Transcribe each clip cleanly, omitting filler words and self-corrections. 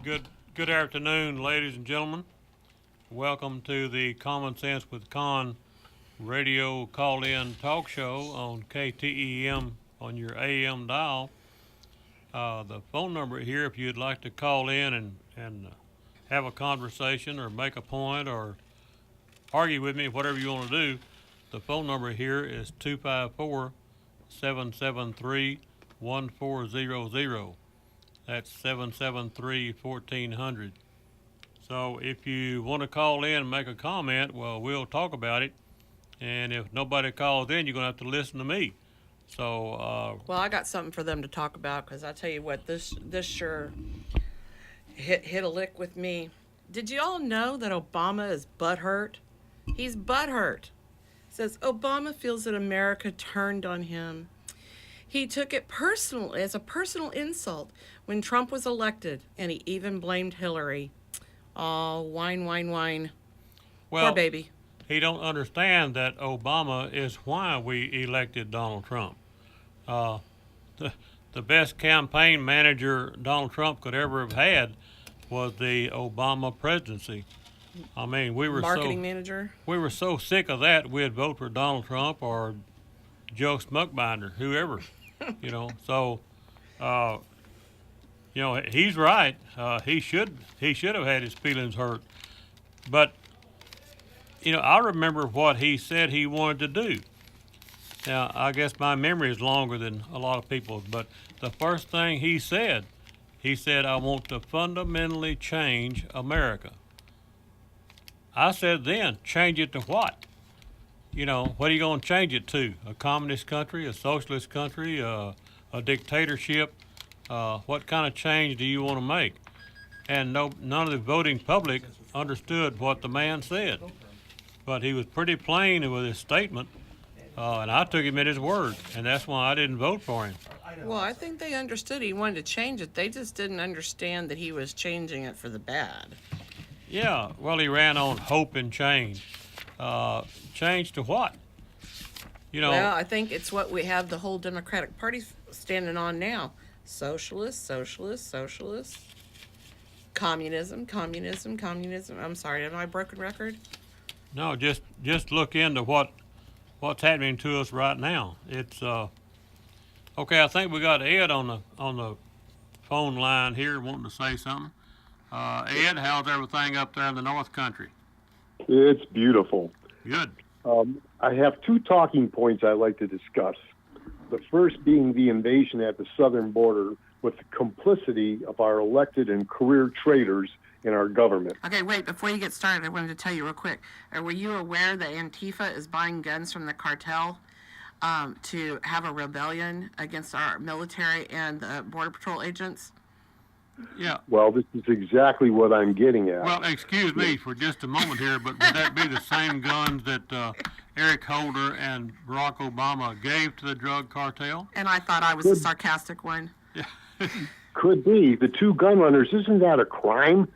Good afternoon, ladies and gentlemen. Welcome to the Common Sense with Conn radio call-in talk show on KTEM on your AM dial. The phone number here, if you'd like to call in and have a conversation or make a point or argue with me, whatever you want to do, the phone number here is 254-773-1400. That's 773-1400. So if you want to call in and make a comment, well, we'll talk about it. And if nobody calls in, you're going to have to listen to me. So, Well, I got something for them to talk about because I tell you what, this sure hit a lick with me. Did you all know that Obama is butthurt? He's butthurt. Says Obama feels that America turned on him. He took it personally as a personal insult when Trump was elected, and he even blamed Hillary. Oh, whine, whine, whine. well, Poor baby. he don't understand that Obama is why we elected Donald Trump. Uh, the best campaign manager Donald Trump could ever have had was the Obama presidency. I mean, Marketing manager. we were so sick of that we'd vote for Donald Trump or Joe Smuckbinder, whoever, So, uh, he's right. He should have had his feelings hurt. But I remember what he said he wanted to do. Now, I guess my memory is longer than a lot of people's, but the first thing he said, I want to fundamentally change America. I said then, change it to what? What are you going to change it to? A communist country, a socialist country, a dictatorship? What kind of change do you want to make? And none of the voting public understood what the man said. But he was pretty plain with his statement, and I took him at his word, and that's why I didn't vote for him. Well, I think they understood he wanted to change it. They just didn't understand that he was changing it for the bad. Yeah, well, he ran on hope and change. Change to what? Well, I think it's what we have the whole Democratic Party standing on now. Socialist, socialist, socialist. Communism, communism, communism. I'm sorry, am I a broken record? No, just look into what's happening to us right now. It's okay. I think we got Ed on the phone line here, wanting to say something. Ed, how's everything up there in the North Country? It's beautiful. Good. I have two talking points I'd like to discuss. The first being the invasion at the southern border with the complicity of our elected and career traitors in our government. Okay, wait, before you get started, I wanted to tell you real quick. Were you aware that Antifa is buying guns from the cartel to have a rebellion against our military and the Border Patrol agents? Yeah. Well, this is exactly what I'm getting at. Well, excuse me for just a moment here, but would that be the same guns that Eric Holder and Barack Obama gave to the drug cartel? And I thought I was the sarcastic one. Yeah. Could be. The two gun runners, isn't that a crime?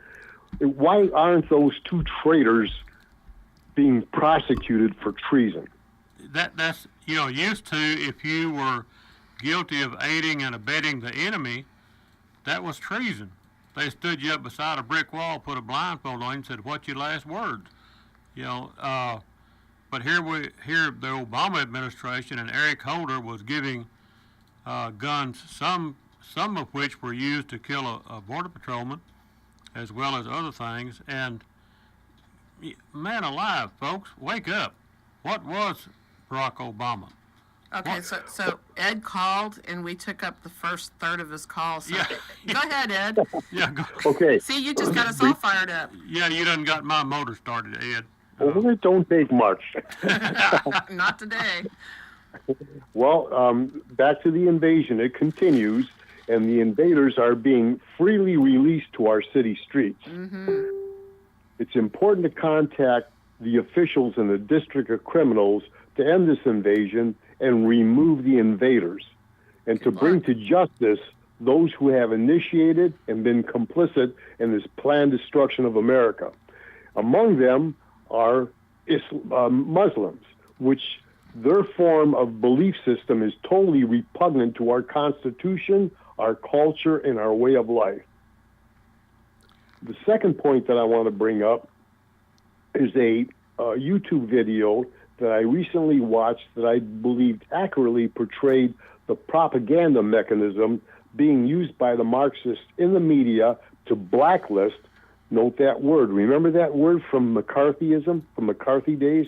Why aren't those two traitors being prosecuted for treason? That's used to, if you were guilty of aiding and abetting the enemy, that was treason. They stood you up beside a brick wall, put a blindfold on you, and said, "What's your last words?" But here the Obama administration and Eric Holder was giving guns, some of which were used to kill a border patrolman, as well as other things. And man alive, folks, wake up! What was Barack Obama? Okay, so Ed called, and we took up the first third of his call. So Yeah. Go ahead, Ed. Yeah, go. Okay. See, you just got us all fired up. Yeah, you done got my motor started, Ed. Well, it don't take much. Not today. Well, back to the invasion. It continues, and the invaders are being freely released to our city streets. Mm-hmm. It's important to contact the officials in the District of Criminals to end this invasion and remove the invaders, and to bring to justice those who have initiated and been complicit in this planned destruction of America. Among them are Muslims, which their form of belief system is totally repugnant to our Constitution, our culture, and our way of life. The second point that I want to bring up is a YouTube video that I recently watched that I believed accurately portrayed the propaganda mechanism being used by the Marxists in the media to blacklist, note that word, remember that word from McCarthyism, from McCarthy days,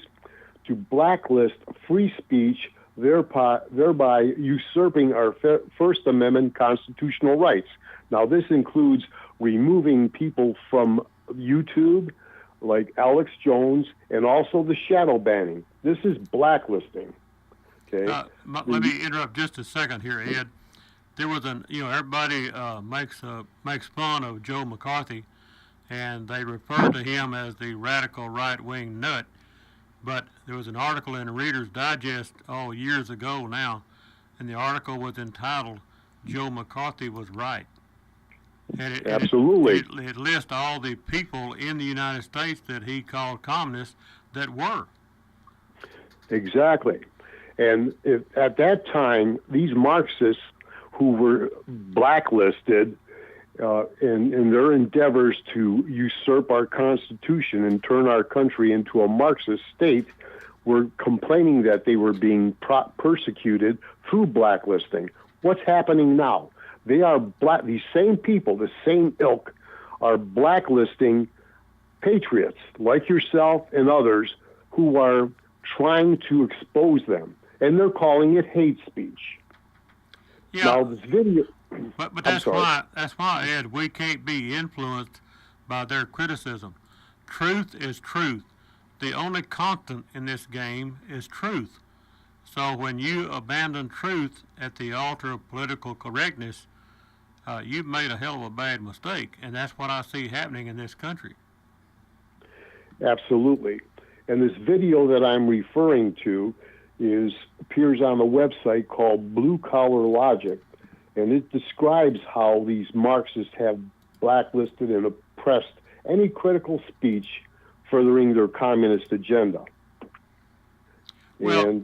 to blacklist free speech, thereby usurping our First Amendment constitutional rights. Now, this includes removing people from YouTube, like Alex Jones, and also the shadow banning. This is blacklisting. Okay. Let me interrupt just a second here, Ed. There was everybody makes fun of Joe McCarthy, and they refer to him as the radical right-wing nut. But there was an article in the Reader's Digest years ago now, and the article was entitled "Joe McCarthy Was Right." And Absolutely. It lists all the people in the United States that he called communists that were. Exactly. And at that time, these Marxists who were blacklisted in their endeavors to usurp our Constitution and turn our country into a Marxist state were complaining that they were being persecuted through blacklisting. What's happening now? They are these same people, the same ilk, are blacklisting patriots like yourself and others who are trying to expose them, and they're calling it hate speech. Yeah. Now this video, but that's why Ed, we can't be influenced by their criticism. Truth is truth. The only constant in this game is truth. So when you abandon truth at the altar of political correctness, you've made a hell of a bad mistake, and that's what I see happening in this country. Absolutely. And this video that I'm referring to appears on a website called Blue Collar Logic, and it describes how these Marxists have blacklisted and oppressed any critical speech furthering their communist agenda. Well,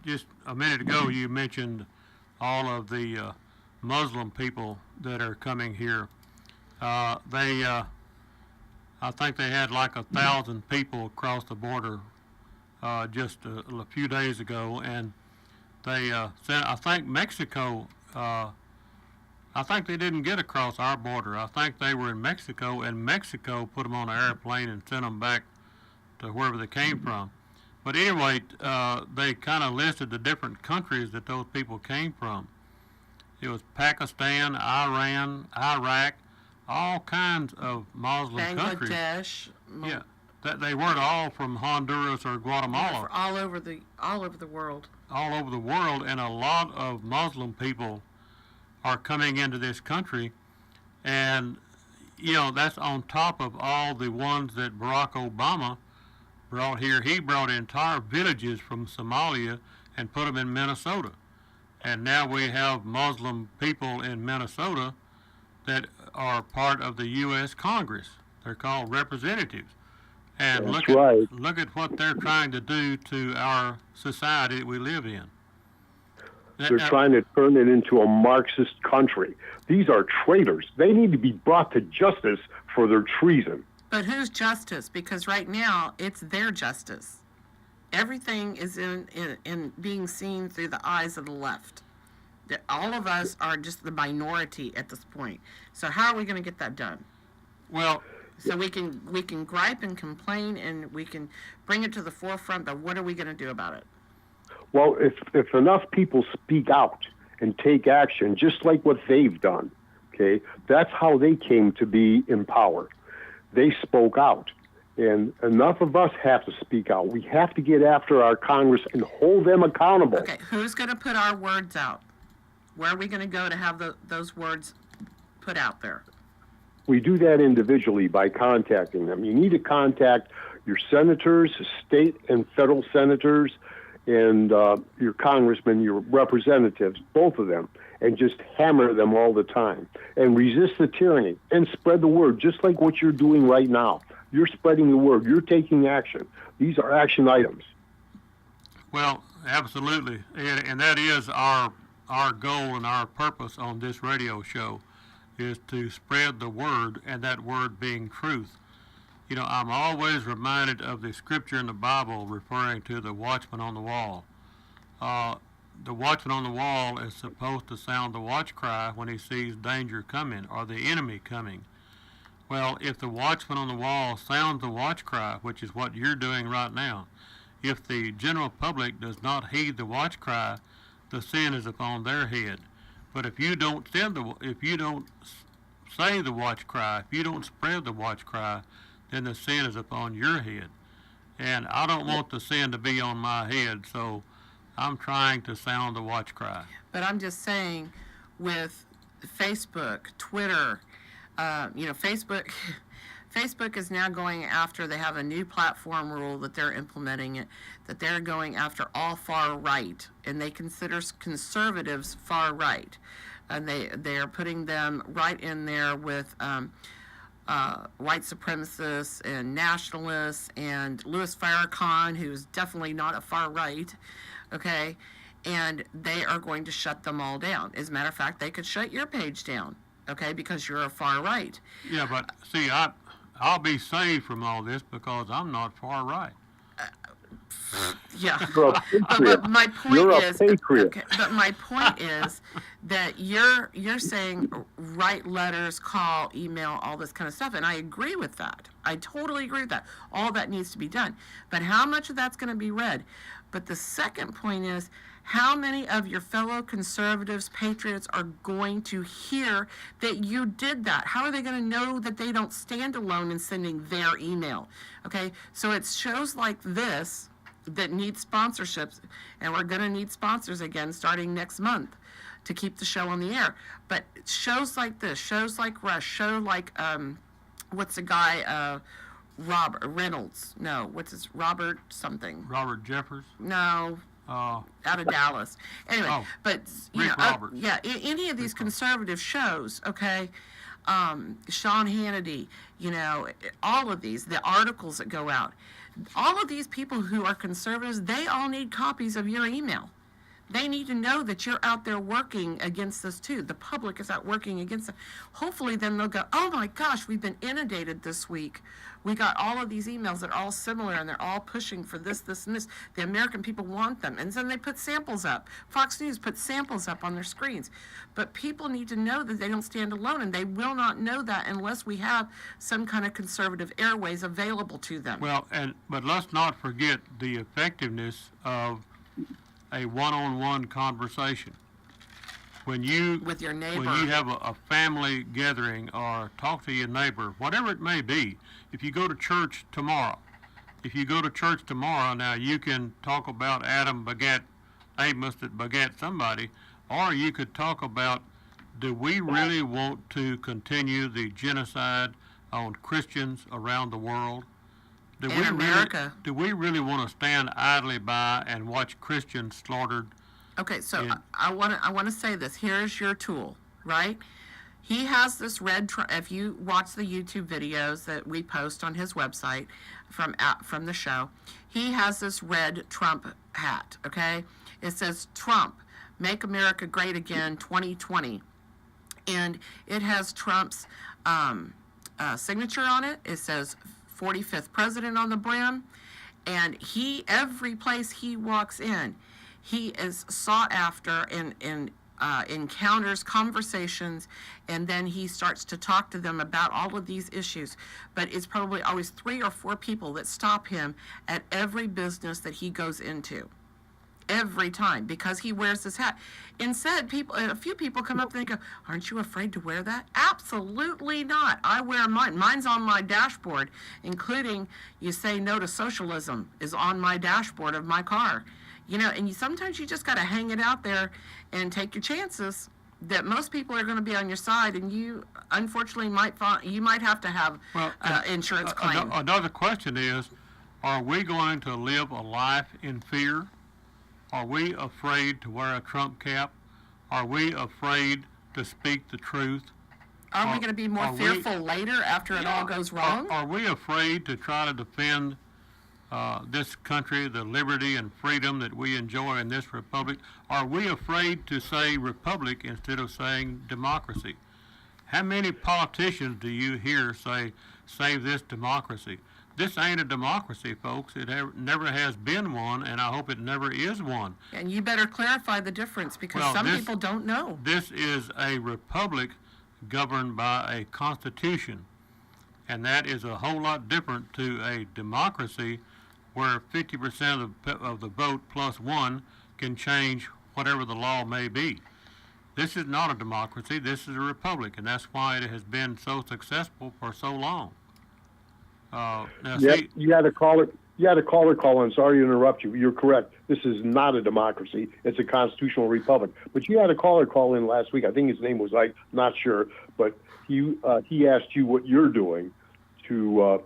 just a minute ago, you mentioned all of the Muslim people that are coming here. I think they had like 1,000 people cross the border just a few days ago, and they said, I think Mexico, I think they didn't get across our border. I think they were in Mexico, and Mexico put them on an airplane and sent them back to wherever they came from. But anyway, they kind of listed the different countries that those people came from. It was Pakistan, Iran, Iraq, all kinds of Muslim countries. Bangladesh. Yeah, that they weren't all from Honduras or Guatemala. All over the world. All over the world, and a lot of Muslim people are coming into this country, and that's on top of all the ones that Barack Obama brought here. He brought entire villages from Somalia and put them in Minnesota. And now we have Muslim people in Minnesota that are part of the U.S. Congress. They're called representatives. And look at what they're trying to do to our society that we live in. They're trying to turn it into a Marxist country. These are traitors. They need to be brought to justice for their treason. But whose justice? Because right now, it's their justice. Everything is in being seen through the eyes of the left. All of us are just the minority at this point. So how are we going to get that done? Well, so we can gripe and complain, and we can bring it to the forefront, but what are we going to do about it? Well, if enough people speak out and take action, just like what they've done, okay, that's how they came to be in power. They spoke out. And enough of us have to speak out. We have to get after our Congress and hold them accountable. Okay, who's going to put our words out? Where are we going to go to have those words put out there? We do that individually by contacting them. You need to contact your senators, state and federal senators, and your congressmen, your representatives, both of them, and just hammer them all the time. And resist the tyranny and spread the word, just like what you're doing right now. You're spreading the word. You're taking action. These are action items. Well, absolutely. And that is our goal and our purpose on this radio show, is to spread the word, and that word being truth. You know, I'm always reminded of the scripture in the Bible referring to the watchman on the wall. The watchman on the wall is supposed to sound the watch cry when he sees danger coming or the enemy coming. Well, if the watchman on the wall sounds the watch cry, which is what you're doing right now, if the general public does not heed the watch cry, the sin is upon their head. But if you don't say the watch cry, if you don't spread the watch cry, then the sin is upon your head. And I don't want the sin to be on my head, so I'm trying to sound the watch cry. But I'm just saying, with Facebook, Twitter, Facebook, Facebook is now going after. They have a new platform rule that they're implementing it, that they're going after all far right, and they consider conservatives far right, and they are putting them right in there with white supremacists and nationalists and Louis Farrakhan, who's definitely not a far right. Okay, and they are going to shut them all down. As a matter of fact, they could shut your page down, okay, because you're a far right. Yeah, but see, I'll be saved from all this because I'm not far right. Yeah, You're a patriot. but my point You're a is, patriot. okay, but my point is that you're saying write letters, call, email, all this kind of stuff, and I agree with that. I totally agree with that. All that needs to be done, but how much of that's going to be read? But the second point is, how many of your fellow conservatives, patriots, are going to hear that you did that? How are they going to know that they don't stand alone in sending their email? Okay, so it's shows like this that need sponsorships, and we're going to need sponsors again starting next month to keep the show on the air. But shows like this, shows like Rush, show like, what's the guy, Robert Reynolds? No, what's his, Robert something? Robert Jeffers? No, out of Dallas. Anyway, Oh, but you Rick know, Roberts. any of these conservative shows, okay, Sean Hannity, you know, all of these, the articles that go out, all of these people who are conservatives, they all need copies of your email. They need to know that you're out there working against this too. The public is out working against it. Hopefully then they'll go, oh my gosh, we've been inundated this week. We got all of these emails that are all similar and they're all pushing for this, this, and this. The American people want them. And then they put samples up. Fox News put samples up on their screens. But people need to know that they don't stand alone, and they will not know that unless we have some kind of conservative airways available to them. Well, but let's not forget the effectiveness of a one-on-one conversation. When you With your neighbor. when you have a family gathering or talk to your neighbor, whatever it may be, if you go to church tomorrow, now you can talk about Adam begat Amos that begat somebody, or you could talk about, do we really want to continue the genocide on Christians around the world? Do In America. Do we really want to stand idly by and watch Christians slaughtered? Okay, so Yeah. I want to say this. Here's your tool, right? He has this red. If you watch the YouTube videos that we post on his website from the show, he has this red Trump hat. Okay, it says Trump, Make America Great Again 2020, and it has Trump's signature on it. It says 45th president on the brim, and every place he walks in, he is sought after in encounters, conversations, and then he starts to talk to them about all of these issues. But it's probably always 3 or 4 people that stop him at every business that he goes into. Every time, because he wears this hat. Instead, a few people come up and they go, aren't you afraid to wear that? Absolutely not. I wear mine. Mine's on my dashboard, including you say no to socialism is on my dashboard of my car. You know, and sometimes you just got to hang it out there and take your chances that most people are going to be on your side, and you unfortunately might have to have insurance claim. Another question is, are we going to live a life in fear? Are we afraid to wear a Trump cap? Are we afraid to speak the truth? Are we going to be more fearful later after it all goes wrong? Are we afraid to try to defend this country, the liberty and freedom that we enjoy in this republic? Are we afraid to say republic instead of saying democracy? How many politicians do you hear say, save this democracy? This ain't a democracy, folks. It never has been one, and I hope it never is one. And you better clarify the difference because Well, some people don't know. This is a republic governed by a constitution, and that is a whole lot different to a democracy where 50% of the vote plus one can change whatever the law may be. This is not a democracy. This is a republic, and that's why it has been so successful for so long. See, you had a caller. You had a caller call in. Sorry to interrupt you. You're correct. This is not a democracy. It's a constitutional republic. But you had a caller call in last week. I think his name was not sure, but he asked you what you're doing to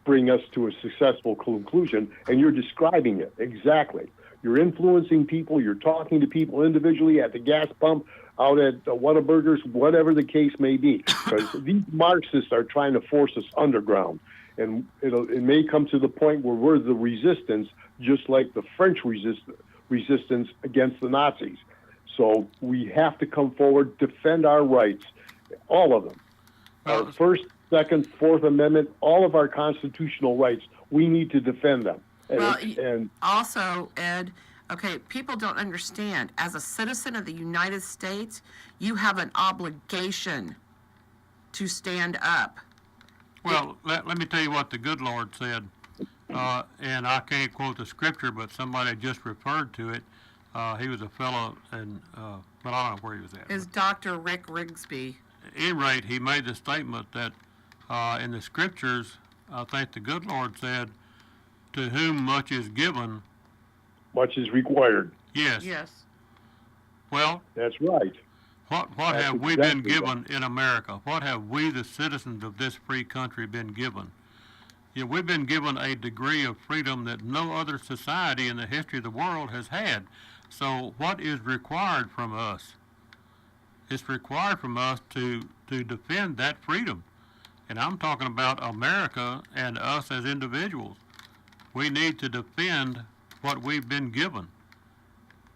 bring us to a successful conclusion, and you're describing it exactly. You're influencing people. You're talking to people individually at the gas pump, out at Whataburgers, whatever the case may be. Because these Marxists are trying to force us underground. And it may come to the point where we're the resistance, just like the French resistance against the Nazis. So we have to come forward, defend our rights, all of them. Our First, Second, Fourth Amendment, all of our constitutional rights, we need to defend them. And also, Ed, okay, people don't understand. As a citizen of the United States, you have an obligation to stand up. Well, let me tell you what the good Lord said, and I can't quote the scripture, but somebody just referred to it. He was a fellow, but I don't know where he was at. Is Dr. Rick Rigsby. At any rate, he made the statement that in the scriptures, I think the good Lord said, to whom much is given, much is required. Yes. Yes. Well, that's right. What have we been given in America? What have we, the citizens of this free country, been given? Yeah, we've been given a degree of freedom that no other society in the history of the world has had. So what is required from us? It's required from us to defend that freedom. And I'm talking about America and us as individuals. We need to defend what we've been given.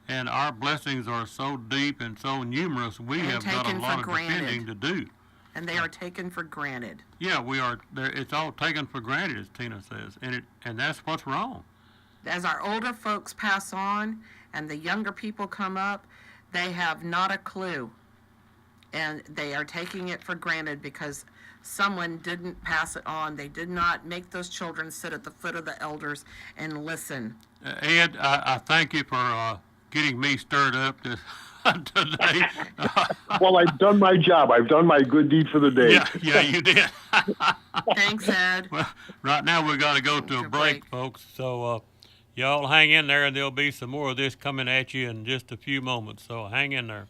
And our blessings are so deep and so numerous, we have got a lot of defending to do. And they are taken for granted. Yeah, we are. It's all taken for granted, as Tina says, and that's what's wrong. As our older folks pass on and the younger people come up, they have not a clue. And they are taking it for granted because someone didn't pass it on. They did not make those children sit at the foot of the elders and listen. Ed, I thank you for getting me stirred up today. Well, I've done my job. I've done my good deed for the day. Yeah, you did. Thanks, Ed. Well, right now we've got to go to a break, folks. So y'all hang in there, and there'll be some more of this coming at you in just a few moments. So hang in there.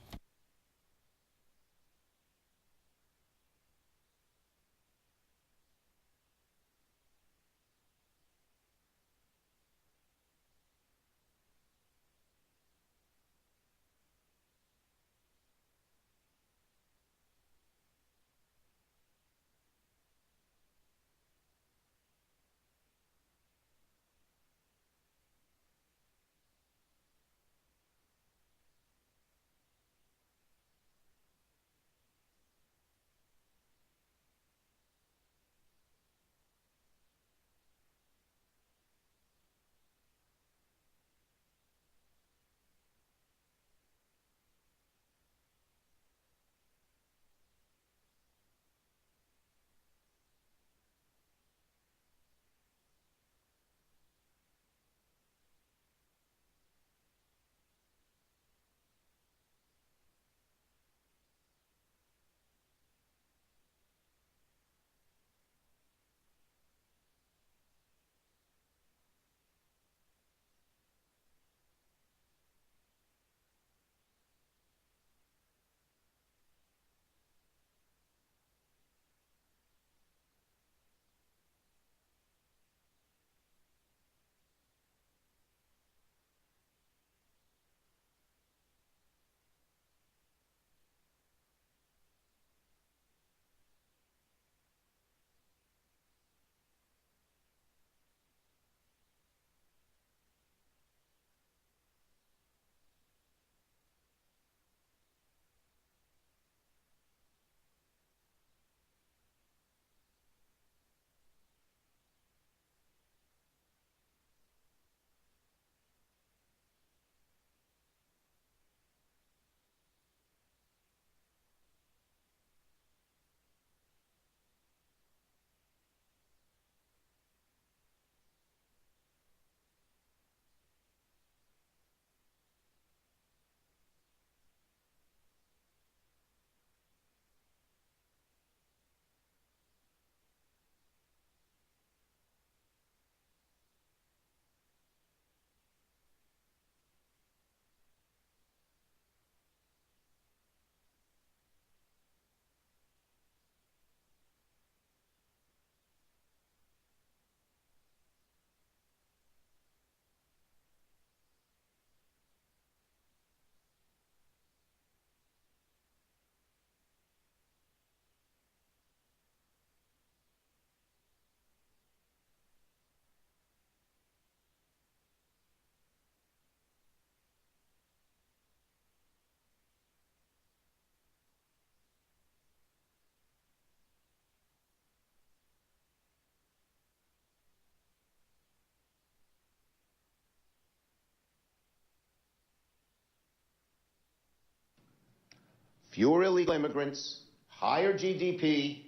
fewer illegal immigrants, higher GDP,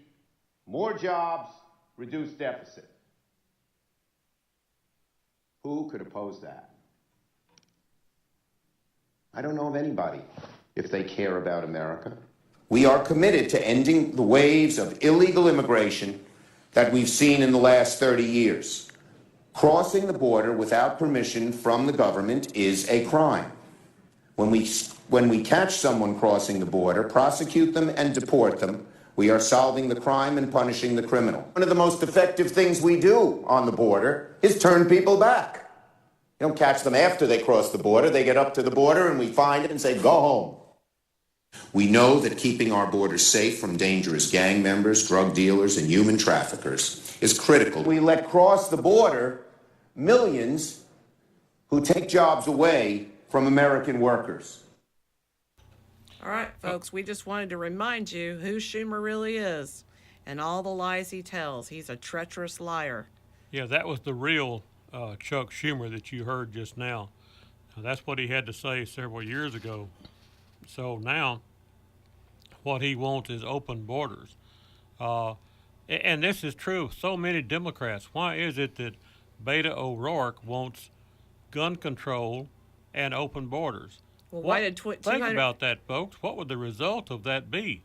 more jobs, reduced deficit. Who could oppose that? I don't know of anybody, if they care about America. We are committed to ending the waves of illegal immigration that we've seen in the last 30 years. Crossing the border without permission from the government is a crime. When we catch someone crossing the border, prosecute them and deport them, we are solving the crime and punishing the criminal. One of the most effective things we do on the border is turn people back. You don't catch them after they cross the border. They get up to the border and we find it and say, go home. We know that keeping our borders safe from dangerous gang members, drug dealers, and human traffickers is critical. We let cross the border millions who take jobs away from American workers. All right, folks, we just wanted to remind you who Schumer really is and all the lies he tells. He's a treacherous liar. Yeah, that was the real Chuck Schumer that you heard just now. Now, that's what he had to say several years ago. So now, what he wants is open borders. And this is true of so many Democrats. Why is it that Beto O'Rourke wants gun control and open borders? Well, why did think about that, folks. What would the result of that be?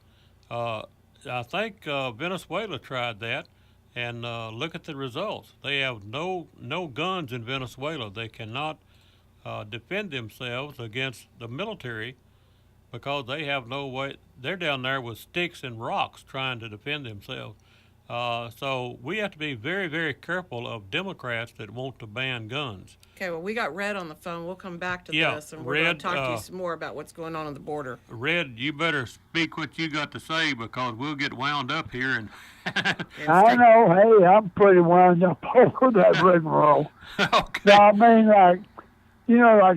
I think Venezuela tried that, and look at the results. They have no guns in Venezuela. They cannot defend themselves against the military because they have no way. They're down there with sticks and rocks trying to defend themselves. So we have to be very, very careful of Democrats that want to ban guns. Okay, well, we got Red on the phone. We'll come back to Yeah, this, and we're going Red, to talk to you some more about what's going on the border. Red, you better speak what you got to say because we'll get wound up here. And I know. Hey, I'm pretty wound up over that rigmarole. Okay. So, I mean, like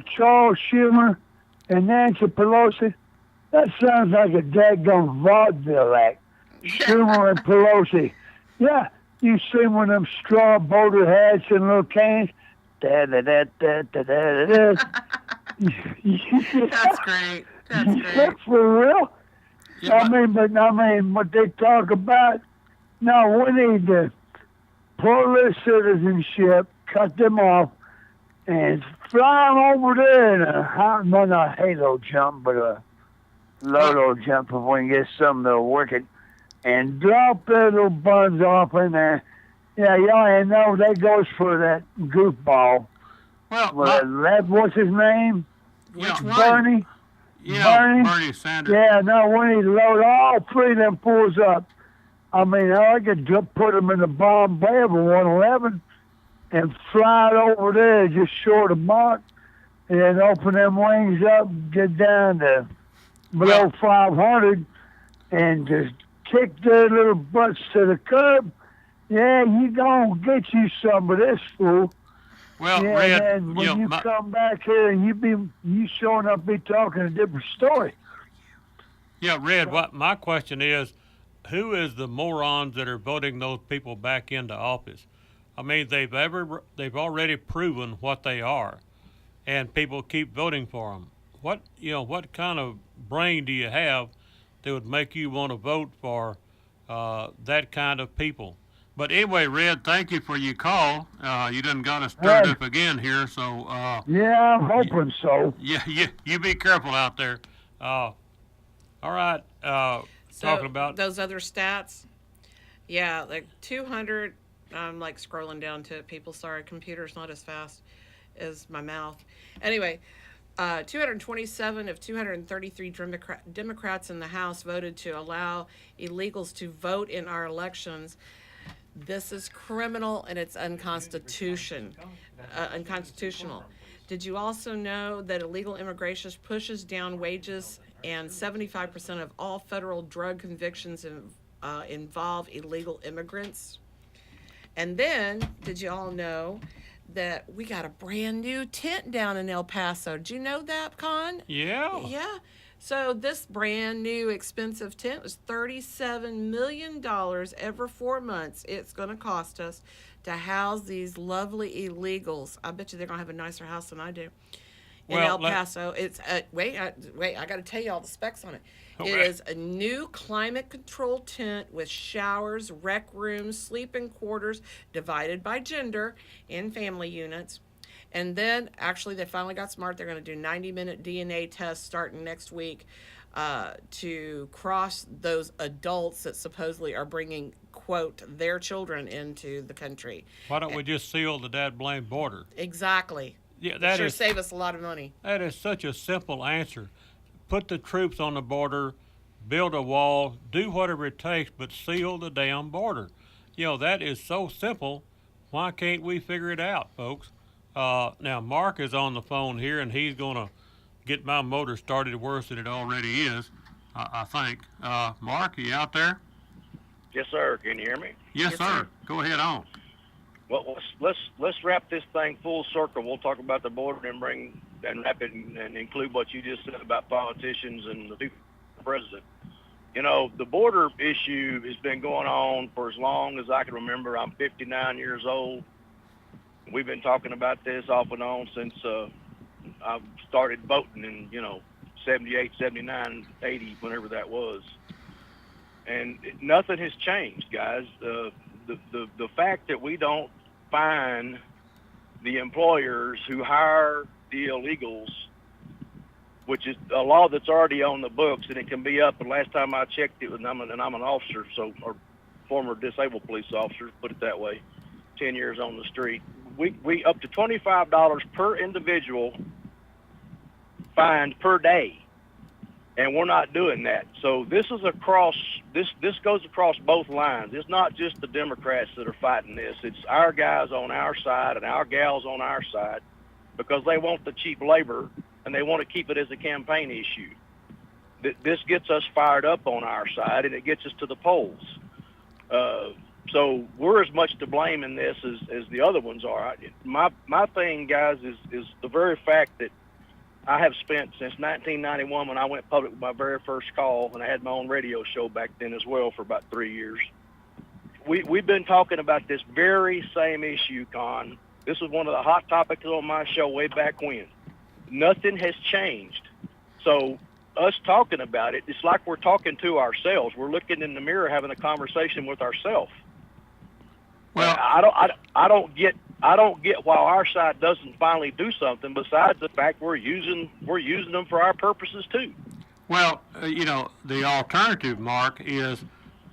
Charles Schumer and Nancy Pelosi, that sounds like a daggone vaudeville act. Schumer and Pelosi. Yeah, you see one of them straw boater hats and little canes. Da-da-da-da-da-da-da. That's great. That's great. For real? Yeah, I mean, what they talk about, no, we need to pull their citizenship, cut them off, and fly them over there in not a halo jump, but a Lolo jump if we can get some that'll work it, and drop their little buns off in there. Yeah, y'all ain't know that goes for that goofball. Well, What's his name? Which one? Bernie? yeah, Bernie Sanders. Yeah, no, we need to load all three of them fools up. I mean, I could put them in the bomb bay of a 111 and fly it over there just short of Mont, and then open them wings up, get down to below 500, and just kick their little butts to the curb. Yeah, you gonna get you some of this, fool. Well, Yeah, Red, and when you come back here, you showing up be talking a different story. yeah, Red. What my question is, who is the morons that are voting those people back into office? I mean, they've already proven what they are, and people keep voting for them. What kind of brain do you have that would make you want to vote for that kind of people? But anyway, Red, thank you for your call. You done got us stirred up again here, so Yeah, I'm hoping so. yeah, you be careful out there. All right, talking about those other stats. Yeah, like 200. I'm like scrolling down to it, people. Sorry, computer's not as fast as my mouth. Anyway, 227 of 233 Democrats in the House voted to allow illegals to vote in our elections. This is criminal and it's unconstitutional. Did you also know that illegal immigration pushes down wages and 75% of all federal drug convictions involve illegal immigrants? And then, did you all know that we got a brand new tent down in El Paso? Did you know that, Conn? yeah. Yeah. So this brand new expensive tent was $37 million every 4 months. It's going to cost us to house these lovely illegals. I bet you they're going to have a nicer house than I do. in Well, El Paso. It's wait, I got to tell you all the specs on it. It Okay. is a new climate-controlled tent with showers, rec rooms, sleeping quarters divided by gender in family units. And then, actually, they finally got smart. They're going to do 90-minute DNA tests starting next week to cross those adults that supposedly are bringing, quote, their children into the country. Why don't we just seal the dad blame border? Exactly. Yeah, That that sure save us a lot of money. that is such a simple answer. Put the troops on the border, build a wall, do whatever it takes, but seal the damn border. That is so simple. Why can't we figure it out, folks? Now, Mark is on the phone here, and he's going to get my motor started worse than it already is, I think. Mark, are you out there? Yes, sir. Can you hear me? Yes, sir. Go ahead on. Well, let's wrap this thing full circle. We'll talk about the border and wrap it and include what you just said about politicians and the president. The border issue has been going on for as long as I can remember. I'm 59 years old. We've been talking about this off and on since I started voting in 78, 79, 80, whenever that was. And nothing has changed, guys. The fact that we don't find the employers who hire the illegals, which is a law that's already on the books, and it can be up. And last time I checked it, and I'm an officer, or former disabled police officer, put it that way, 10 years on the street. We up to $25 per individual fined per day, and we're not doing that. So this is this goes across both lines. It's not just the Democrats that are fighting this. It's our guys on our side and our gals on our side, because they want the cheap labor and they want to keep it as a campaign issue. This gets us fired up on our side, and it gets us to the polls. So we're as much to blame in this as the other ones are. My thing, guys, is the very fact that I have spent since 1991, when I went public with my very first call, and I had my own radio show back then as well for about 3 years. We've been talking about this very same issue, Conn. This was one of the hot topics on my show way back when. Nothing has changed. So us talking about it, it's like we're talking to ourselves. We're looking in the mirror, having a conversation with ourselves. Well, I don't get why our side doesn't finally do something, besides the fact we're using them for our purposes too. Well, the alternative, Mark, is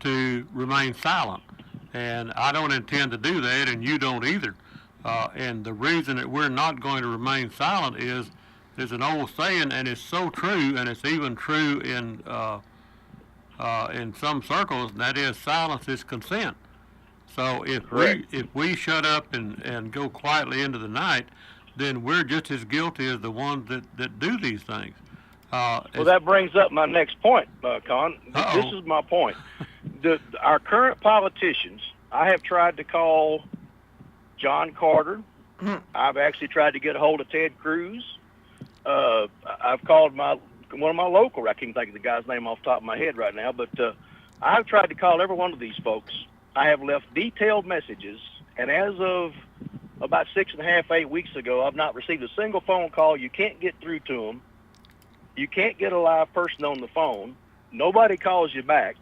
to remain silent, and I don't intend to do that, and you don't either. And the reason that we're not going to remain silent is there's an old saying, and it's so true, and it's even true in some circles, and that is silence is consent. So if we shut up and go quietly into the night, then we're just as guilty as the ones that do these things. Well, that brings up my next point, Conn. Uh-oh. This is my point. Our current politicians, I have tried to call John Carter. I've actually tried to get a hold of Ted Cruz. I've called one of my local, I can't think of the guy's name off the top of my head right now, but I've tried to call every one of these folks. I have left detailed messages, and as of about 6.5, 8 weeks ago, I've not received a single phone call. You can't get through to them. You can't get a live person on the phone. Nobody calls you back.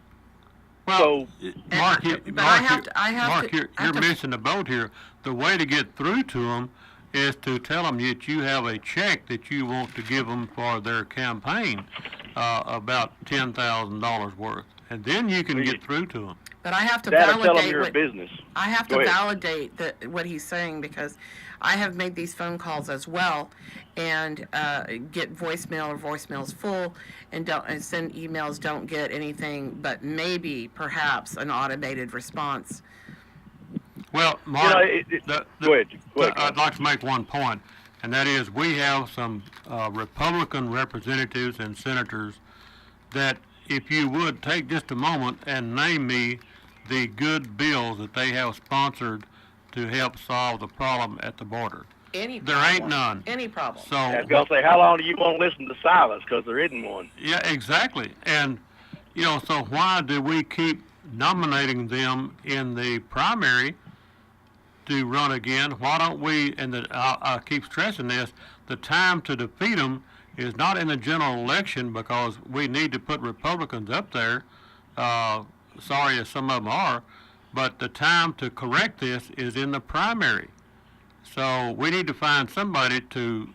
Well, So, Mark, Mark, you're missing the boat here. The way to get through to them is to tell them that you have a check that you want to give them for their campaign, about $10,000 worth, and then you can get through to them. But I have to Dad, tell them validate you're a business. I have to Go ahead. validate what he's saying, because I have made these phone calls as well, and get voicemail or voicemails full, and send emails, don't get anything but maybe perhaps an automated response. Well, Mark, go ahead. I'd like to make one point, and that is we have some Republican representatives and senators that, if you would take just a moment and name me the good bills that they have sponsored to help solve the problem at the border. Any There problem. ain't none. Any problem. So I was going to say, how long do you want to listen to silence? Because there isn't one. yeah, exactly. And so why do we keep nominating them in the primary to run again? Why don't we? And I keep stressing this. the time to defeat them is not in the general election because we need to put Republicans up there. Sorry as some of them are, but the time to correct this is in the primary. So we need to find somebody to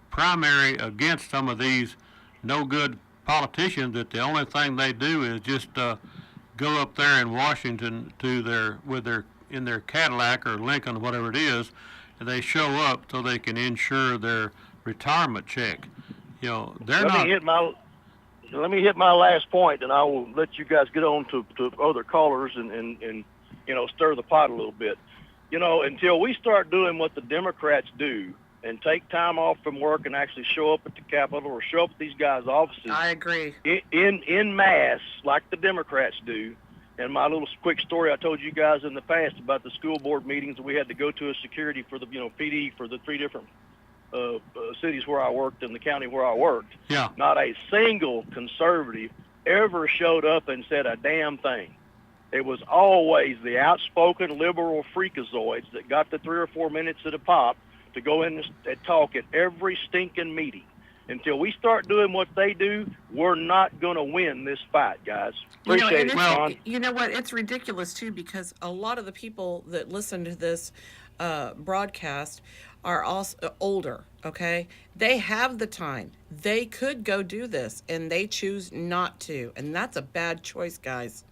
primary against some of these no good politicians that the only thing they do is just go up there in Washington to in their Cadillac or Lincoln, whatever it is, and they show up so they can insure their retirement check. You know, they're Let me hit my last point, and I will let you guys get on to other callers and stir the pot a little bit. Until we start doing what the Democrats do and take time off from work and actually show up at the Capitol or show up at these guys' offices. I agree. In mass, like the Democrats do. And my little quick story I told you guys in the past about the school board meetings that we had to go to as security for the PD for the 3 different cities where I worked and the county where I worked. Yeah. Not a single conservative ever showed up and said a damn thing. It was always the outspoken liberal freakazoids that got the 3 or 4 minutes at a pop to go in and talk at every stinking meeting. Until we start doing what they do, we're not going to win this fight, guys. Appreciate it, Conn. You know what? It's ridiculous, too, because a lot of the people that listen to this broadcast are also older, okay? They have the time. They could go do this, and they choose not to. And that's a bad choice, guys.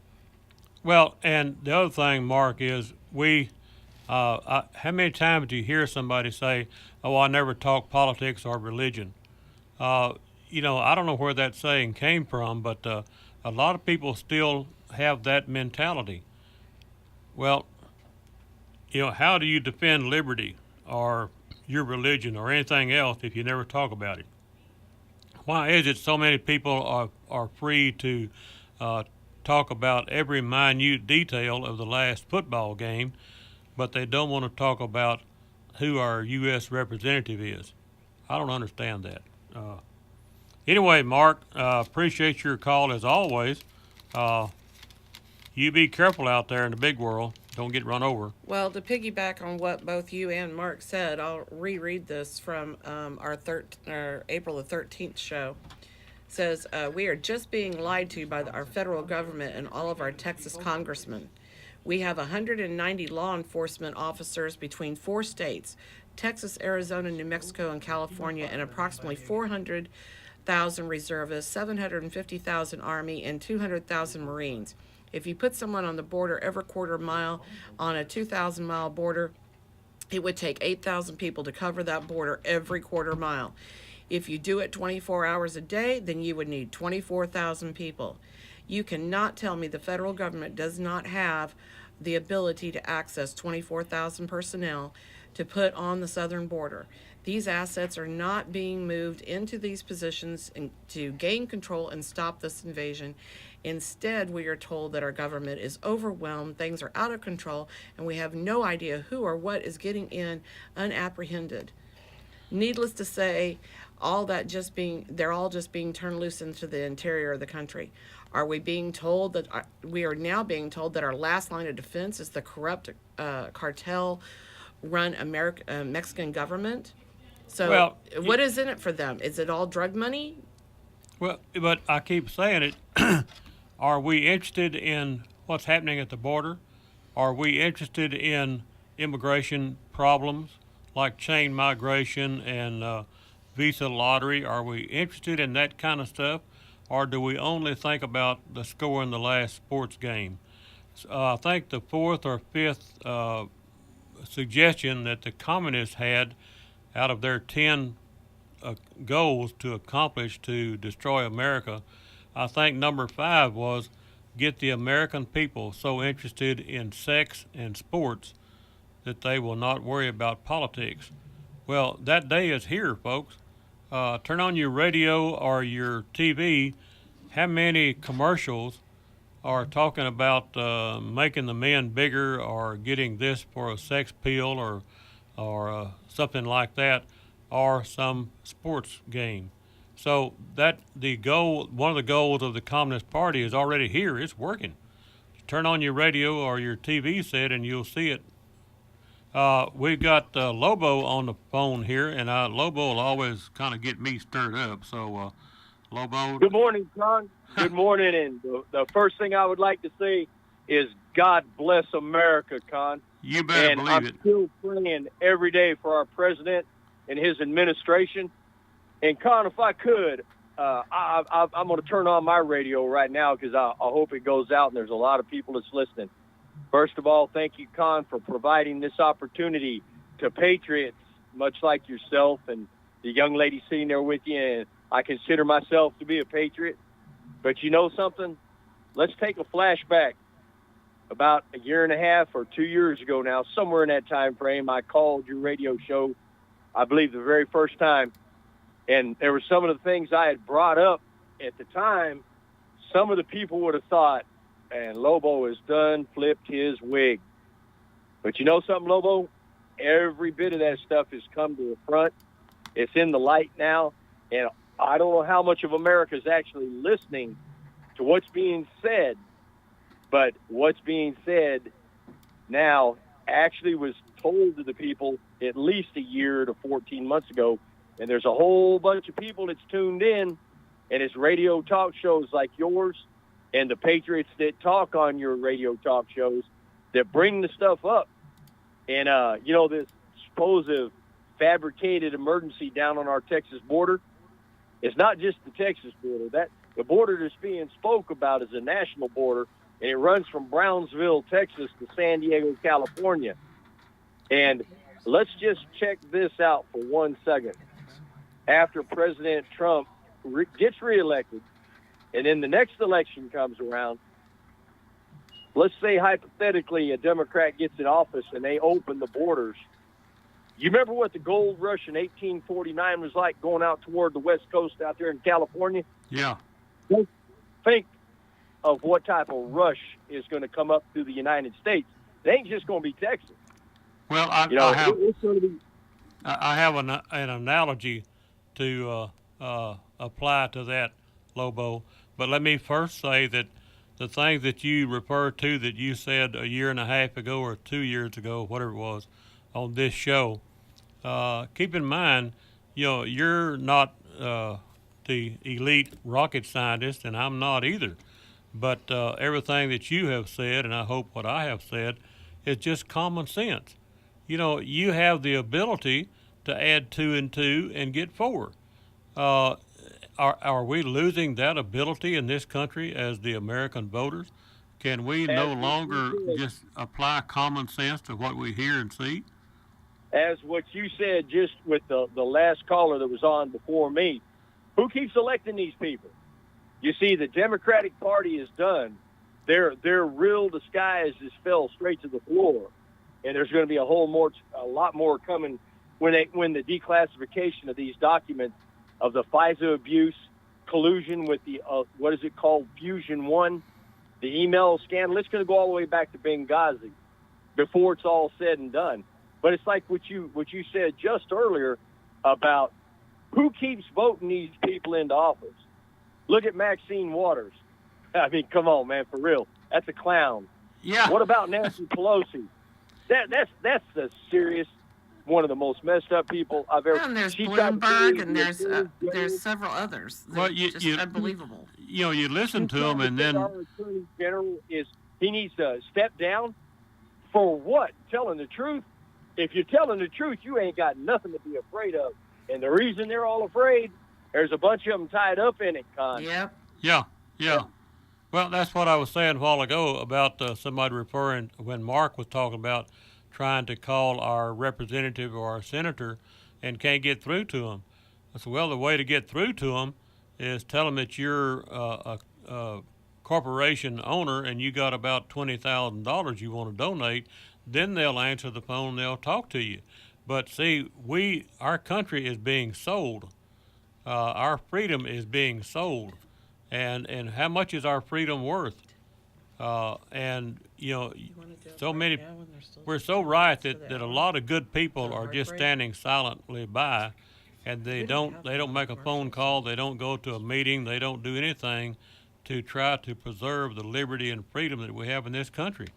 Well, and the other thing, Mark, is how many times do you hear somebody say, "Oh, I never talk politics or religion"? I don't know where that saying came from, but a lot of people still have that mentality. Well, how do you defend liberty or your religion or anything else if you never talk about it? Why is it so many people are free to talk about every minute detail of the last football game, but they don't want to talk about who our U.S. representative is? I don't understand that. Anyway, Mark, appreciate your call as always. You be careful out there in the big world. Don't get run over. Well, to piggyback on what both you and Mark said, I'll reread this from our April the 13th show. It says, we are just being lied to by our federal government and all of our Texas congressmen. We have 190 law enforcement officers between 4 states, Texas, Arizona, New Mexico, and California, and approximately 400,000 reservists, 750,000 Army, and 200,000 Marines. If you put someone on the border every quarter mile on a 2,000-mile border, it would take 8,000 people to cover that border every quarter mile. If you do it 24 hours a day, then you would need 24,000 people. You cannot tell me the federal government does not have the ability to access 24,000 personnel to put on the southern border. These assets are not being moved into these positions to gain control and stop this invasion. Instead, we are told that our government is overwhelmed, things are out of control, and we have no idea who or what is getting in unapprehended. Needless to say, they're all just being turned loose into the interior of the country. Are we being told that we are now being told that our last line of defense is the corrupt cartel-run Mexican government? So, what is in it for them? Is it all drug money? Well, but I keep saying it. Are we interested in what's happening at the border? Are we interested in immigration problems like chain migration and visa lottery? Are we interested in that kind of stuff? Or do we only think about the score in the last sports game? I think the 4th or 5th suggestion that the communists had out of their 10 goals to accomplish to destroy America, I think number 5 was get the American people so interested in sex and sports that they will not worry about politics. Well, that day is here, folks. Turn on your radio or your TV. How many commercials are talking about making the men bigger or getting this for a sex pill or something like that, or some sports game? So that one of the goals of the Communist Party is already here. It's working. Turn on your radio or your TV set and you'll see it. We've got Lobo on the phone here, and Lobo will always kind of get me stirred up. So, Lobo. Good morning, Conn. Good morning. And the first thing I would like to say is God bless America, Conn. You better and believe I'm it. still praying every day for our president and his administration. And Conn, if I could, I'm going to turn on my radio right now because I hope it goes out and there's a lot of people that's listening. First of all, thank you, Conn, for providing this opportunity to patriots, much like yourself and the young lady sitting there with you. And I consider myself to be a patriot. But you know something? Let's take a flashback. About a year and a half or 2 years ago now, somewhere in that time frame, I called your radio show, I believe the very first time. And there were some of the things I had brought up at the time. Some of the people would have thought, and Lobo has done flipped his wig. But you know something, Lobo? Every bit of that stuff has come to the front. It's in the light now. And I don't know how much of America is actually listening to what's being said. But what's being said now actually was told to the people at least a year to 14 months ago. And there's a whole bunch of people that's tuned in, and it's radio talk shows like yours and the patriots that talk on your radio talk shows that bring the stuff up. And, you know, this supposed fabricated emergency down on our Texas border, it's not just the Texas border. That the border that's being spoke about is a national border, and it runs from Brownsville, Texas to San Diego, California. And let's just check this out for 1 second. After President Trump gets reelected, and then the next election comes around, let's say hypothetically a Democrat gets in office and they open the borders. You remember what the gold rush in 1849 was like going out toward the West Coast out there in California? Yeah. Think of what type of rush is going to come up through the United States. It ain't just going to be Texas. Well, It's going to be. I have an analogy to apply to that, Lobo. But let me first say that the thing that you referred to that you said a year and a half ago or 2 years ago, whatever it was, on this show, keep in mind, you know, you're not the elite rocket scientist, and I'm not either. But everything that you have said, and I hope what I have said, is just common sense. You know, you have the ability to add 2 and 2 and get 4. Are we losing that ability in this country as the American voters? Can we no longer just apply common sense to what we hear and see? As what you said just with the last caller that was on before me, who keeps electing these people? You see, the Democratic Party is done. Their real disguise is fell straight to the floor, and there's going to be a lot more coming when the declassification of these documents of the FISA abuse, collusion with the what is it called, Fusion 1, the email scandal. It's going to go all the way back to Benghazi before it's all said and done. But it's like what you said just earlier about who keeps voting these people into office. Look at Maxine Waters. I mean, come on, man, for real. That's a clown. Yeah. What about Nancy Pelosi? That's the serious, one of the most messed up people I've ever. And there's She tried to Bloomberg, be and a there's several others. Well, Just unbelievable. You know, you listen to them, and then our Attorney General he needs to step down for what? Telling the truth. If you're telling the truth, you ain't got nothing to be afraid of. And the reason they're all afraid, there's a bunch of them tied up in it, Conn. Yep. Yeah. Well, that's what I was saying a while ago about somebody referring when Mark was talking about trying to call our representative or our senator and can't get through to him. I said, well, the way to get through to him is tell them that you're a corporation owner and you got about $20,000 you want to donate. Then they'll answer the phone and they'll talk to you. But see, our country is being sold. Our freedom is being sold. And how much is our freedom worth? And, you know, so many, we're so right that a lot of good people are just standing silently by, and they don't make a phone call, they don't go to a meeting, they don't do anything to try to preserve the liberty and freedom that we have in this country.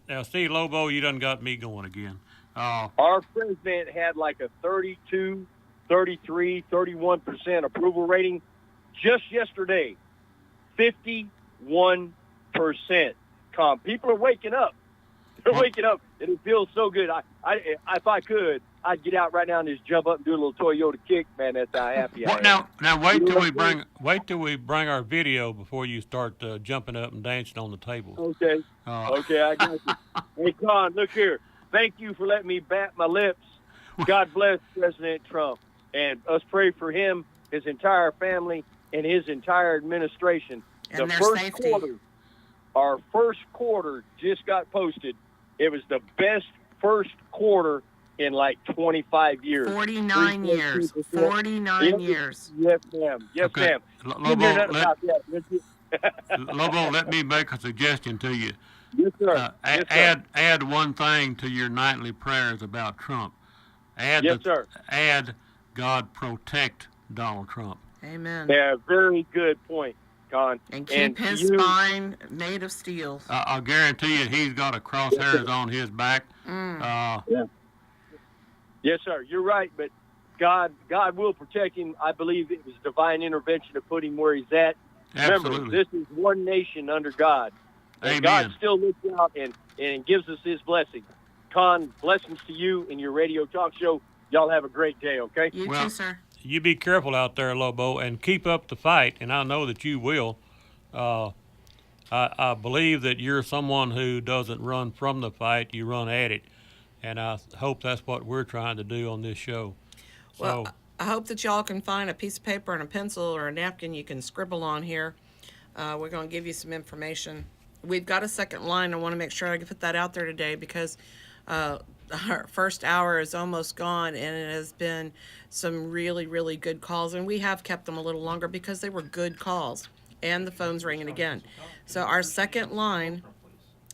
Now, see, Lobo, you done got me going again. Our president had like a 32, 33, 31% approval rating just yesterday. 51%. People are waking up. They're waking up, and it feels so good. If I could, I'd get out right now and just jump up and do a little Toyota kick, man. That's how happy I am. Now wait till we bring our video before you start jumping up and dancing on the tables. Okay. Okay, I got you. Hey, Conn, look here. Thank you for letting me bat my lips. God bless President Trump, and us pray for him, his entire family, and his entire administration. And their safety. Our first quarter just got posted. It was the best first quarter in like 25 years. 49 years. 49 years. Yes, ma'am. Yes, Okay. ma'am. Lobo, let me make a suggestion to you. Yes, sir. Add one thing to your nightly prayers about Trump. Sir. Add God protect Donald Trump. Amen. Yeah, very good point, Conn. And keep his spine made of steel. I'll guarantee you he's got a crosshairs on his back. Yes, sir. You're right, but God will protect him. I believe it was divine intervention to put him where he's at. Absolutely. Remember, this is one nation under God. And Amen. God still looks out and gives us his blessing. Conn, blessings to you and your radio talk show. Y'all have a great day, okay? You too, sir. You be careful out there, Lobo, and keep up the fight, and I know that you will. I believe that you're someone who doesn't run from the fight, you run at it, and I hope that's what we're trying to do on this show. Well, I hope that y'all can find a piece of paper and a pencil or a napkin you can scribble on here. We're going to give you some information. We've got a second line. I want to make sure I can put that out there today because our first hour is almost gone, and it has been some really, really good calls, and we have kept them a little longer because they were good calls, and the phone's ringing again. So our second line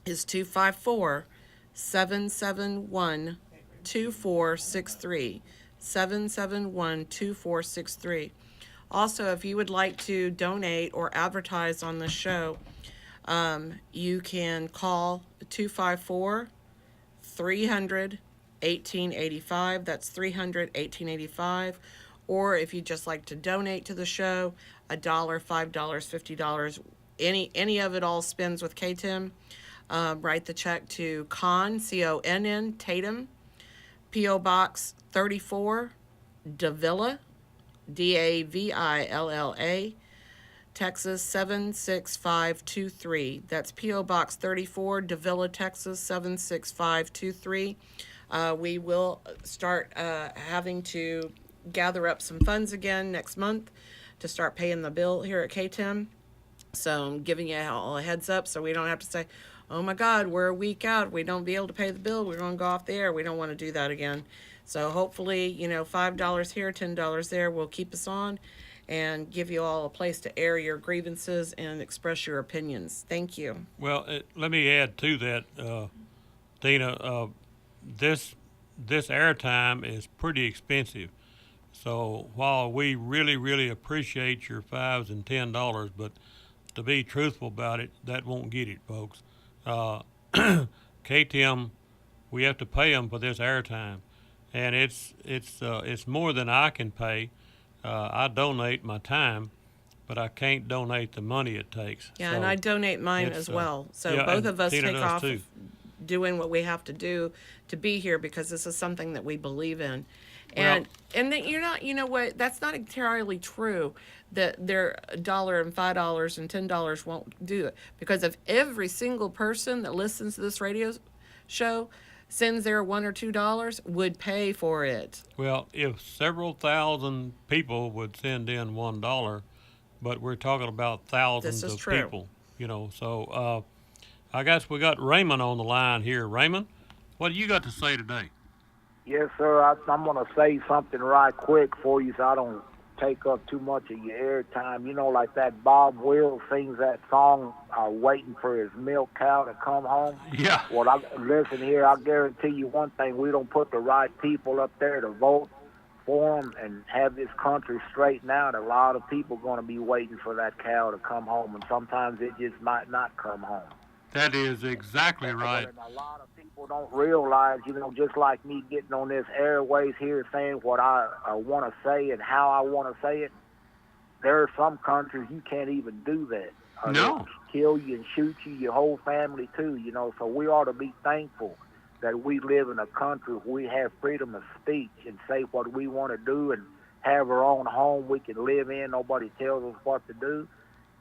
is 254-771-2463, 771-2463. Also, if you would like to donate or advertise on the show, you can call 254-300-1885. That's 300-1885. Or if you just like to donate to the show, $1, $5, $50, any of it all spends with KTIM. Write the check to Conn, Conn, Tatum, P.O. Box 34, Davilla, Davilla, Texas 76523. That's P.O. Box 34, Davilla, Texas 76523. We will start having to gather up some funds again next month to start paying the bill here at KTIM. So I'm giving you all a heads up so we don't have to say, oh my God, we're a week out. We don't be able to pay the bill. We're going to go off the air. We don't want to do that again. So hopefully, $5 here, $10 there will keep us on and give you all a place to air your grievances and express your opinions. Thank you. Well, let me add to that, Tina. This airtime is pretty expensive. So while we really, really appreciate your $5s and $10, but to be truthful about it, that won't get it, folks. KTIM, we have to pay them for this airtime, and it's more than I can pay. I donate my time, but I can't donate the money it takes. Yeah, so and I donate mine as well. So both of us Tina take does off too. doing what we have to do to be here because this is something that we believe in. And that you're not, that's not entirely true that they're $1 and $5 and $10 won't do it. Because if every single person that listens to this radio show sends their $1 or $2, would pay for it. Well, if several thousand people would send in $1, but we're talking about thousands of people, so I guess we got Raymond on the line here. Raymond, what do you got to say today? Yes, sir. I'm going to say something right quick for you so I don't take up too much of your airtime. Like that Bob Wills sings that song, Waiting for His Milk Cow to Come Home. Yeah. Well, listen here, I guarantee you one thing. We don't put the right people up there to vote for them and have this country straightened out. A lot of people going to be waiting for that cow to come home, and sometimes it just might not come home. That is exactly right. And a lot of people don't realize, just like me getting on this airways here saying what I want to say and how I want to say it, there are some countries you can't even do that. No. They'll kill you and shoot you, your whole family too, So we ought to be thankful that we live in a country where we have freedom of speech and say what we want to do and have our own home we can live in. Nobody tells us what to do.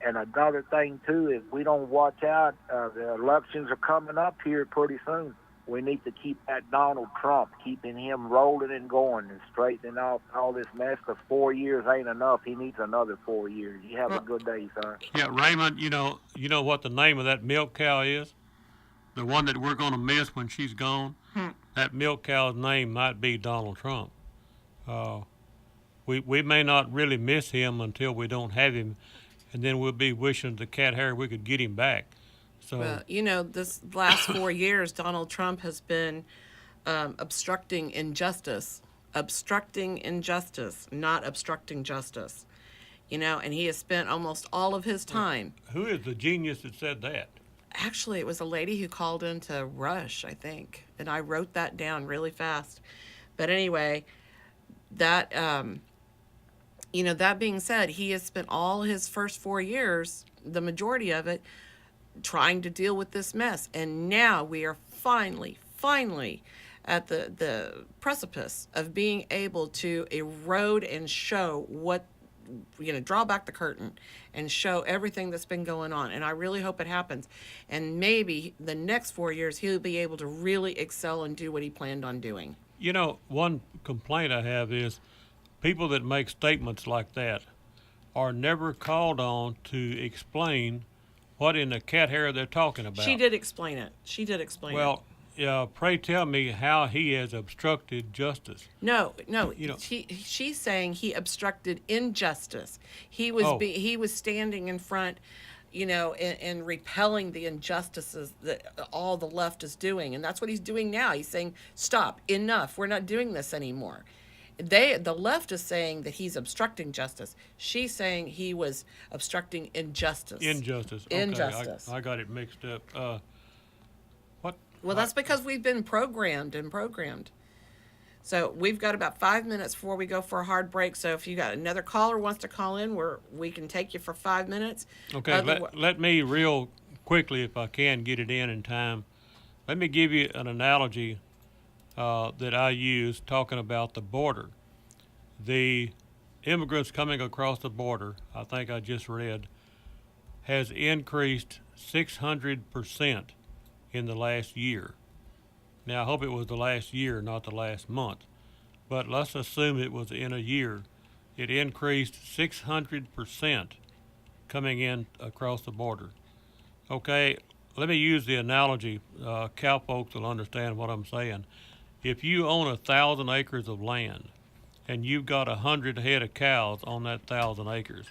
And another thing, too, if we don't watch out, the elections are coming up here pretty soon. We need to keep that Donald Trump, keeping him rolling and going and straightening off all this mess, because 4 years ain't enough. He needs another 4 years. You have a good day, sir. Yeah, Raymond, you know what the name of that milk cow is? The one that we're going to miss when she's gone? That milk cow's name might be Donald Trump. We may not really miss him until we don't have him, and then we'll be wishing the cat hair we could get him back. So, well, this last 4 years, Donald Trump has been obstructing injustice, not obstructing justice. And he has spent almost all of his time. Who is the genius that said that? Actually, it was a lady who called into Rush, I think, and I wrote that down really fast. But anyway, that that being said, he has spent all his first 4 years, the majority of it, trying to deal with this mess. And now we are finally at the precipice of being able to erode and show what, draw back the curtain and show everything that's been going on. And I really hope it happens. And maybe the next 4 years, he'll be able to really excel and do what he planned on doing. One complaint I have is people that make statements like that are never called on to explain what in the cat hair they're talking about. She did explain it. Well, pray tell me how he has obstructed justice. No. She's saying he obstructed injustice. He was standing in front, and repelling the injustices that all the left is doing, and that's what he's doing now. He's saying, "Stop! Enough! We're not doing this anymore." The left is saying that he's obstructing justice. She's saying he was obstructing injustice. Okay, I got it mixed up. What? Well, that's because we've been programmed. So we've got about 5 minutes before we go for a hard break. So if you got another caller wants to call in, we can take you for 5 minutes. Okay, let me real quickly, if I can get it in time. Let me give you an analogy that I use talking about the border. The immigrants coming across the border, I think I just read, has increased 600% in the last year. Now, I hope it was the last year, not the last month. But let's assume it was in a year. It increased 600% coming in across the border. Okay, let me use the analogy. Cow folks will understand what I'm saying. If you own 1,000 acres of land and you've got 100 head of cows on that 1,000 acres,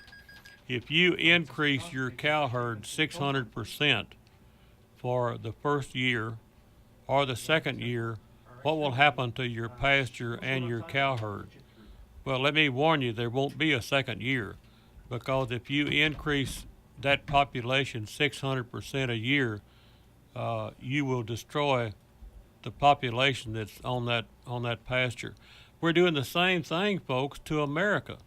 if you increase your cow herd 600% for the first year or the second year, what will happen to your pasture and your cow herd? Well, let me warn you, there won't be a second year, because if you increase that population 600% a year, you will destroy the population that's on that pasture. We're doing the same thing, folks, to America.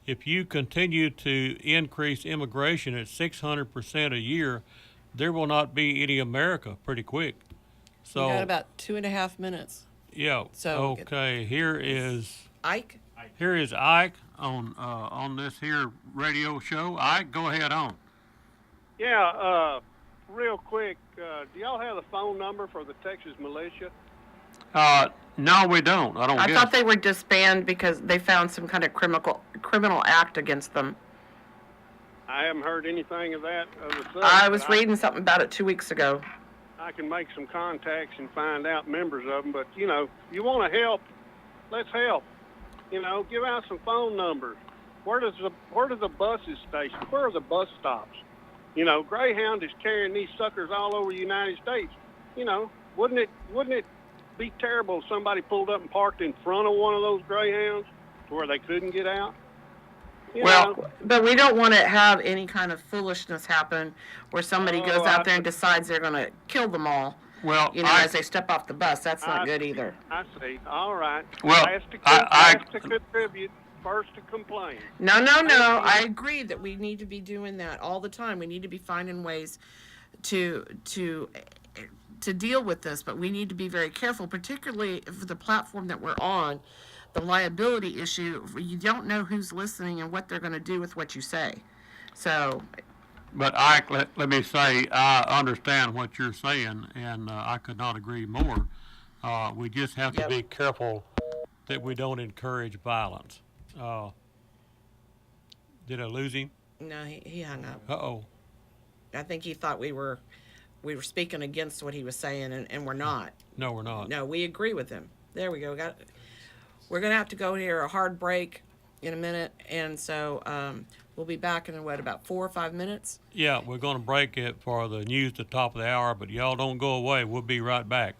If you continue to increase immigration at 600% a year, there will not be any America pretty quick. So we got about 2.5 minutes. Yeah. So okay. Here is Ike. Here is Ike on this here radio show. Ike, go ahead on. Yeah. Real quick, do y'all have the phone number for the Texas militia? No, we don't. I thought they were disbanded because they found some kind of criminal act against them. I haven't heard anything of that. I was reading something about it 2 weeks ago. I can make some contacts and find out members of them, but you want to help, let's help. Give out some phone numbers. Where does the buses station? Where are the bus stops? Greyhound is carrying these suckers all over the United States. Wouldn't it be terrible if somebody pulled up and parked in front of one of those Greyhounds to where they couldn't get out? You Well, know, But we don't want to have any kind of foolishness happen where somebody Oh, goes out there I- and decides they're going to kill them all. well, You know, as they step off the bus. That's not good either. I see. All right. Well, last to, I- last to contribute, first to complain. No. Thank you. I agree that we need to be doing that all the time. We need to be finding ways to deal with this, but we need to be very careful, particularly for the platform that we're on. The liability issue, you don't know who's listening and what they're going to do with what you say. So, But Ike, let me say, I understand what you're saying, and I could not agree more. We just have to Yep. be careful that we don't encourage violence. Did I lose him? no, he hung up. Uh-oh. I think he thought we were speaking against what he was saying, and we're not. No, we're not. No, we agree with him. There we go. We're going to have to go here a hard break in a minute, and so we'll be back in about 4 or 5 minutes. Yeah, we're going to break it for the news at the top of the hour, but y'all don't go away. We'll be right back.